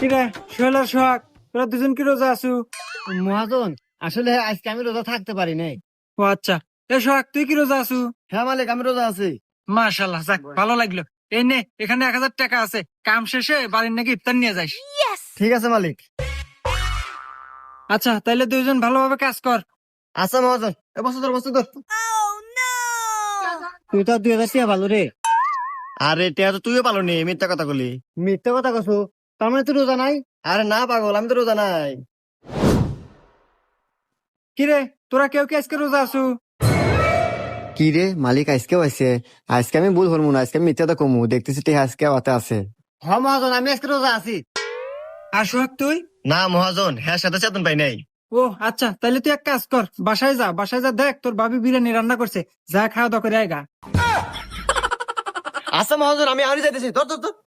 কিরে সোহেল আর সোহাগ, তোরা দুজন কি রোজা আছু? মহাজন, আসলে আজকে আমি রোজা থাকতে পারি নাই। ও আচ্ছা। এ সোহাগ, তুই কি রোজা আছু? হ্যাঁ মালিক, আমি রোজা আছি। মাশাল্লাহ, যাক ভালো লাগলো। এই নে, এখানে 1,000 টাকা আছে, কাম শেষে বাড়ির নাকি ইফতার নিয়ে যাইস। ঠিক আছে মালিক। আচ্ছা, তাইলে দুইজন ভালোভাবে কাজ কর। আচ্ছা মহাজন, এ বসে ধর বসে ধর। তুই তো 2,000 টাকা ভালো রে। আরে টিয়া তো তুইও পালো নি, মিথ্যা কথা বলি। মিথ্যা কথা কছো, তার মানে তুই রোজা নাই? আরে না পাগল, আমি তো রোজা নাই। কিরে, তোরা কেউ কি আজকে রোজা আছু? কি রে মালিক, আজকেও আছে? আজকে আমি ভুল হরমু না, আজকে আমি মিথ্যা কমু, দেখতেছি টিয়া আজকে হাতে আছে। হ্যাঁ মহাজন, আমি আজকে রোজা আছি। আর সোহাগ তুই? না মহাজন, হ্যাঁ সাথে চেতন পাই নাই। ও আচ্ছা, তাইলে তুই এক কাজ কর, বাসায় যা দেখ তোর ভাবি বিরিয়ানি রান্না করছে, যা খাওয়া দাওয়া করে আয়গা। আচ্ছা মহাজন, আমি আরই যাইতেছি, ধর ধর ধর।